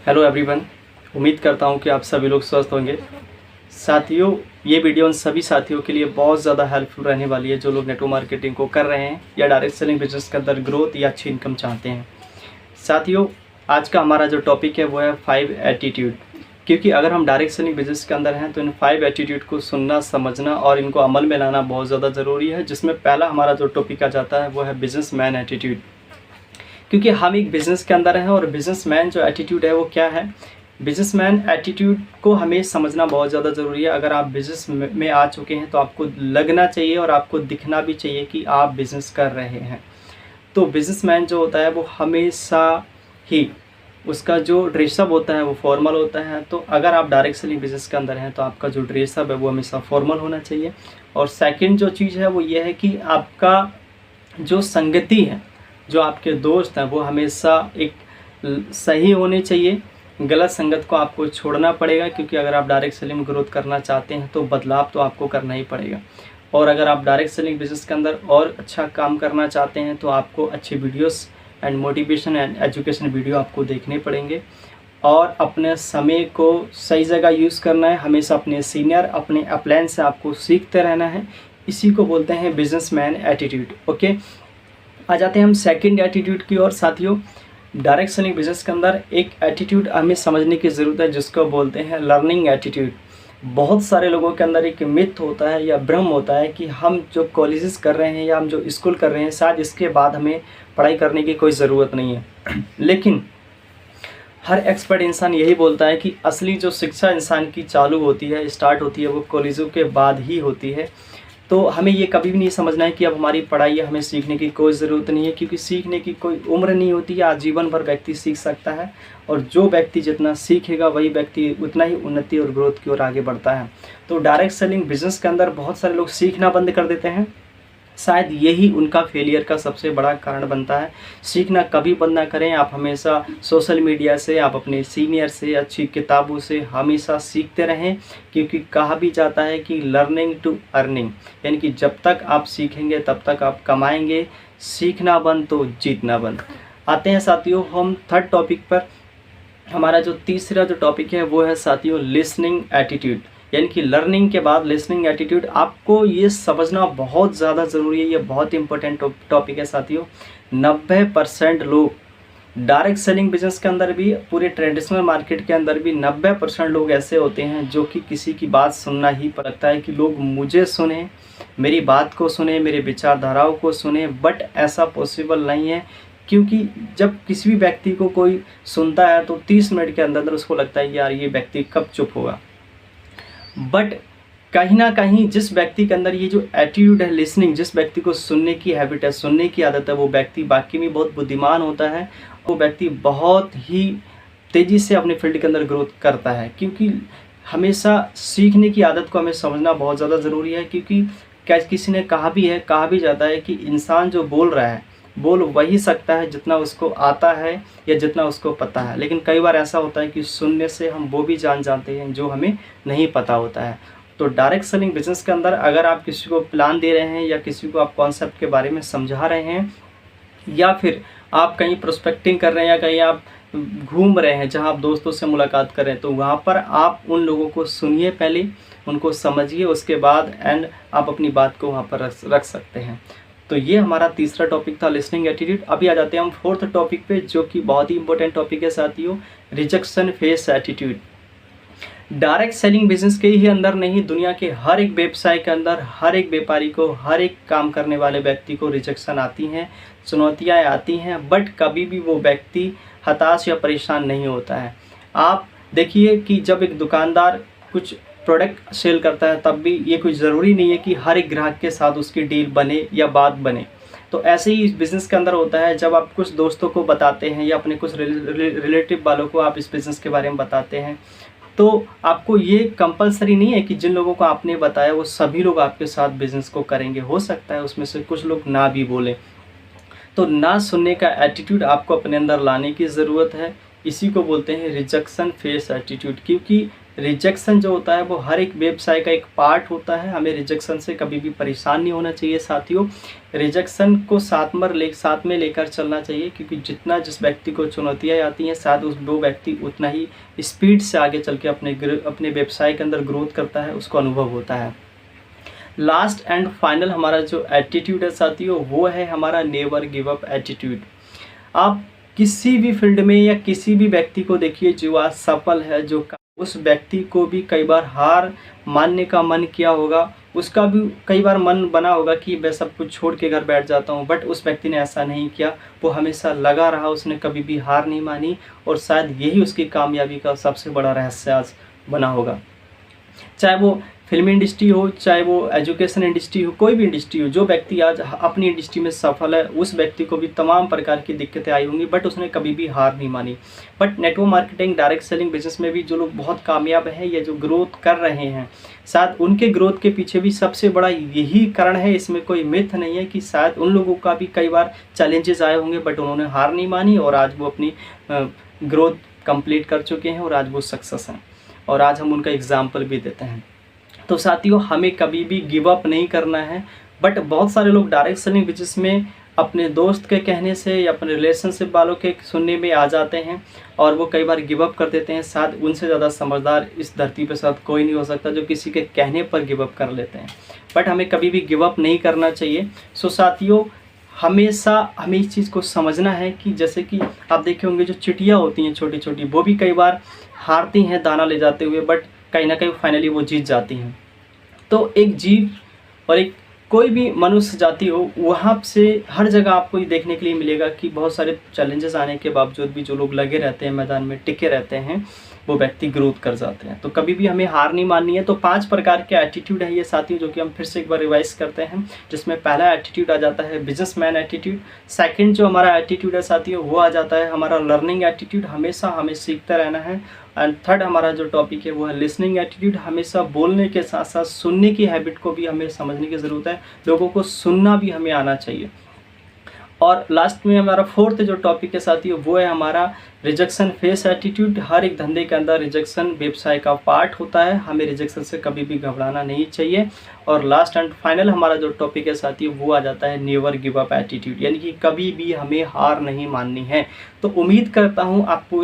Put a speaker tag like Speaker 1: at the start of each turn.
Speaker 1: Hello everyone. उम्मीद करता हूँ कि आप सभी लोग स्वस्थ होंगे। साथियों, ये वीडियो उन सभी साथियों के लिए बहुत ज़्यादा हेल्पफुल रहने वाली है जो लोग नेटवर्क मार्केटिंग को कर रहे हैं या डायरेक्ट सेलिंग बिजनेस के अंदर ग्रोथ या अच्छी इनकम चाहते हैं। साथियों, आज का हमारा जो टॉपिक है वो है 5 एटीट्यूड। क्योंकि अगर हम डायरेक्ट सेलिंग बिजनेस के अंदर हैं तो इन 5 एटीट्यूड को सुनना, समझना और इनको अमल में लाना बहुत ज़्यादा ज़रूरी है। जिसमें पहला हमारा जो टॉपिक आ जाता है वो है बिजनेसमैन एटीट्यूड। क्योंकि हम एक बिज़नेस के अंदर हैं और बिज़नेसमैन जो एटीट्यूड है वो क्या है, बिज़नेसमैन एटीट्यूड को हमें समझना बहुत ज़्यादा ज़रूरी है। अगर आप बिज़नेस में आ चुके हैं तो आपको लगना चाहिए और आपको दिखना भी चाहिए कि आप बिज़नेस कर रहे हैं। तो बिज़नेसमैन जो होता है वो हमेशा ही उसका जो ड्रेसअप होता है वो फॉर्मल होता है। तो अगर आप डायरेक्ट सेलिंग बिज़नेस के अंदर हैं तो आपका जो ड्रेसअप है वो हमेशा फॉर्मल होना चाहिए। और सेकंड जो चीज़ है वो ये है कि आपका जो संगति है, जो आपके दोस्त हैं वो हमेशा एक सही होने चाहिए। गलत संगत को आपको छोड़ना पड़ेगा, क्योंकि अगर आप डायरेक्ट सेलिंग में ग्रोथ करना चाहते हैं तो बदलाव तो आपको करना ही पड़ेगा। और अगर आप डायरेक्ट सेलिंग बिजनेस के अंदर और अच्छा काम करना चाहते हैं तो आपको अच्छी videos and motivation and education video आपको देखने पड़ेंगे। और अपने समय को सही जगह यूज़ करना है। हमेशा अपने सीनियर, अपने अपलाइन से आपको सीखते रहना है। इसी को बोलते हैं बिजनेसमैन एटीट्यूड। ओके, आ जाते हैं हम सेकंड एटीट्यूड की ओर। साथियों, डायरेक्ट सेलिंग बिजनेस के अंदर एक एटीट्यूड हमें समझने की ज़रूरत है जिसको बोलते हैं लर्निंग एटीट्यूड। बहुत सारे लोगों के अंदर एक मिथ होता है या भ्रम होता है कि हम जो कॉलेजेस कर रहे हैं या हम जो स्कूल कर रहे हैं शायद इसके बाद हमें पढ़ाई करने की कोई ज़रूरत नहीं है। लेकिन हर एक्सपर्ट इंसान यही बोलता है कि असली जो शिक्षा इंसान की चालू होती है, स्टार्ट होती है, वो कॉलेजों के बाद ही होती है। तो हमें ये कभी भी नहीं समझना है कि अब हमारी पढ़ाई है, हमें सीखने की कोई ज़रूरत नहीं है, क्योंकि सीखने की कोई उम्र नहीं होती है। आजीवन भर व्यक्ति सीख सकता है और जो व्यक्ति जितना सीखेगा वही व्यक्ति उतना ही उन्नति और ग्रोथ की ओर आगे बढ़ता है। तो डायरेक्ट सेलिंग बिजनेस के अंदर बहुत सारे लोग सीखना बंद कर देते हैं। शायद यही उनका फेलियर का सबसे बड़ा कारण बनता है। सीखना कभी बंद ना करें। आप हमेशा सोशल मीडिया से, आप अपने सीनियर से, अच्छी किताबों से हमेशा सीखते रहें। क्योंकि कहा भी जाता है कि लर्निंग टू अर्निंग, यानी कि जब तक आप सीखेंगे तब तक आप कमाएंगे। सीखना बंद तो जीतना बंद। आते हैं साथियों हम थर्ड टॉपिक पर। हमारा जो तीसरा जो टॉपिक है वो है साथियों लिसनिंग एटीट्यूड, यानी कि लर्निंग के बाद लिसनिंग एटीट्यूड। आपको ये समझना बहुत ज़्यादा ज़रूरी है। ये बहुत इंपॉर्टेंट टॉपिक है साथियों। 90% लोग डायरेक्ट सेलिंग बिजनेस के अंदर भी, पूरे ट्रेडिशनल मार्केट के अंदर भी 90% लोग ऐसे होते हैं जो कि किसी की बात सुनना ही पड़ता है कि लोग मुझे सुने, मेरी बात को सुने, मेरे विचारधाराओं को सुने। बट ऐसा पॉसिबल नहीं है, क्योंकि जब किसी भी व्यक्ति को कोई सुनता है तो 30 मिनट के अंदर उसको लगता है यार ये व्यक्ति कब चुप होगा। बट कहीं ना कहीं जिस व्यक्ति के अंदर ये जो एटीट्यूड है लिसनिंग, जिस व्यक्ति को सुनने की हैबिट है, सुनने की आदत है, वो व्यक्ति बाकी में बहुत बुद्धिमान होता है। वो व्यक्ति बहुत ही तेज़ी से अपने फील्ड के अंदर ग्रोथ करता है। क्योंकि हमेशा सीखने की आदत को हमें समझना बहुत ज़्यादा ज़रूरी है। क्योंकि क्या किसी ने कहा भी जाता है कि इंसान जो बोल रहा है बोल वही सकता है जितना उसको आता है या जितना उसको पता है। लेकिन कई बार ऐसा होता है कि सुनने से हम वो भी जान जाते हैं जो हमें नहीं पता होता है। तो डायरेक्ट सेलिंग बिजनेस के अंदर अगर आप किसी को प्लान दे रहे हैं या किसी को आप कॉन्सेप्ट के बारे में समझा रहे हैं, या फिर आप कहीं प्रोस्पेक्टिंग कर रहे हैं या कहीं आप घूम रहे हैं जहां आप दोस्तों से मुलाकात कर रहे हैं, तो वहां पर आप उन लोगों को सुनिए, पहले उनको समझिए, उसके बाद एंड आप अपनी बात को वहां पर रख सकते हैं। तो ये हमारा तीसरा टॉपिक था लिसनिंग एटीट्यूड। अभी आ जाते हैं हम फोर्थ टॉपिक पे, जो कि बहुत ही इंपॉर्टेंट टॉपिक है साथियों, rejection face attitude. Direct selling business के ही अंदर नहीं, दुनिया के हर एक व्यवसाय के अंदर हर एक व्यापारी को, हर एक काम करने वाले व्यक्ति को रिजेक्शन आती हैं, चुनौतियाँ आती हैं। बट कभी भी वो व्यक्ति हताश या परेशान नहीं होता है। आप देखिए कि जब एक दुकानदार कुछ प्रोडक्ट सेल करता है तब भी ये कोई ज़रूरी नहीं है कि हर एक ग्राहक के साथ उसकी डील बने या बात बने। तो ऐसे ही इस बिज़नेस के अंदर होता है। जब आप कुछ दोस्तों को बताते हैं या अपने कुछ रिलेटिव वालों को आप इस बिज़नेस के बारे में बताते हैं, तो आपको ये कंपलसरी नहीं है कि जिन लोगों को आपने बताया वो सभी लोग आपके साथ बिज़नेस को करेंगे। हो सकता है उसमें से कुछ लोग ना भी बोलें। तो ना सुनने का एटीट्यूड आपको अपने अंदर लाने की ज़रूरत है। इसी को बोलते हैं रिजेक्शन फेस एटीट्यूड। क्योंकि रिजेक्शन जो होता है वो हर एक व्यवसाय का एक पार्ट होता है। हमें रिजेक्शन से कभी भी परेशान नहीं होना चाहिए साथियों। रिजेक्शन को साथ में लेकर चलना चाहिए, क्योंकि जितना जिस व्यक्ति को चुनौतियाँ आती हैं शायद वो व्यक्ति उतना ही स्पीड से आगे चल के अपने व्यवसाय के अंदर ग्रोथ करता है, उसको अनुभव होता है। लास्ट एंड फाइनल हमारा जो एटीट्यूड है साथियों, वो है हमारा नेवर गिव अप एटीट्यूड। आप किसी भी फील्ड में या किसी भी व्यक्ति को देखिए जो आज सफल है, उस व्यक्ति को भी कई बार हार मानने का मन किया होगा, उसका भी कई बार मन बना होगा कि मैं सब कुछ छोड़ के घर बैठ जाता हूँ, बट उस व्यक्ति ने ऐसा नहीं किया। वो हमेशा लगा रहा, उसने कभी भी हार नहीं मानी, और शायद यही उसकी कामयाबी का सबसे बड़ा रहस्य आज बना होगा। चाहे वो फिल्म इंडस्ट्री हो, चाहे वो एजुकेशन इंडस्ट्री हो, कोई भी इंडस्ट्री हो, जो व्यक्ति आज अपनी इंडस्ट्री में सफल है उस व्यक्ति को भी तमाम प्रकार की दिक्कतें आई होंगी, बट उसने कभी भी हार नहीं मानी। But network marketing, direct selling business में भी जो लोग बहुत कामयाब हैं या जो ग्रोथ कर रहे हैं, शायद उनके ग्रोथ के पीछे भी सबसे बड़ा यही कारण है, इसमें कोई मिथ नहीं है कि शायद उन लोगों का भी कई बार चैलेंजेस आए होंगे, बट उन्होंने हार नहीं मानी और आज वो अपनी ग्रोथ कंप्लीट कर चुके हैं और आज वो सक्सेस हैं, और आज हम उनका एग्जाम्पल भी देते हैं। तो साथियों, हमें कभी भी गिव अप नहीं करना है। बट बहुत सारे लोग डायरेक्ट सेलिंग बिजनेस में अपने दोस्त के कहने से या अपने रिलेशनशिप वालों के सुनने में आ जाते हैं और वो कई बार गिव अप कर देते हैं। शायद उनसे ज़्यादा समझदार इस धरती पर शायद कोई नहीं हो सकता जो किसी के कहने पर गिव अप कर लेते हैं, बट हमें कभी भी गिव अप नहीं करना चाहिए। सो साथियों, हमेशा हमें इस चीज़ को समझना है कि जैसे कि आप देखे होंगे जो चिड़िया होती हैं छोटी छोटी, वो भी कई बार हारती हैं दाना ले जाते हुए, बट कहीं ना कहीं फाइनली वो जीत जाती हैं। तो एक जीव और एक कोई भी मनुष्य जाति हो, वहाँ से हर जगह आपको ये देखने के लिए मिलेगा कि बहुत सारे चैलेंजेस आने के बावजूद भी जो लोग लगे रहते हैं, मैदान में टिके रहते हैं, वो व्यक्ति ग्रोथ कर जाते हैं। तो कभी भी हमें हार नहीं माननी है। तो 5 प्रकार के एटीट्यूड है ये साथियों, जो कि हम फिर से एक बार रिवाइज करते हैं, जिसमें पहला एटीट्यूड आ जाता है बिजनेसमैन एटीट्यूड। सेकंड जो हमारा एटीट्यूड है साथियों, वो आ जाता है हमारा लर्निंग एटीट्यूड, हमेशा हमें सीखते रहना है। एंड थर्ड हमारा जो टॉपिक है वो है लिसनिंग एटीट्यूड, हमेशा बोलने के साथ साथ सुनने की हैबिट को भी हमें समझने की ज़रूरत है, लोगों को सुनना भी हमें आना चाहिए। और लास्ट में हमारा फोर्थ जो टॉपिक है साथियों, वो है हमारा रिजेक्शन फेस एटीट्यूड। हर एक धंधे के अंदर रिजेक्शन व्यवसाय का पार्ट होता है, हमें रिजेक्शन से कभी भी घबराना नहीं चाहिए। और लास्ट एंड फाइनल हमारा जो टॉपिक है साथियों, वो आ जाता है नेवर गिव अप एटीट्यूड, यानी कि कभी भी हमें हार नहीं माननी है। तो उम्मीद करता हूँ आपको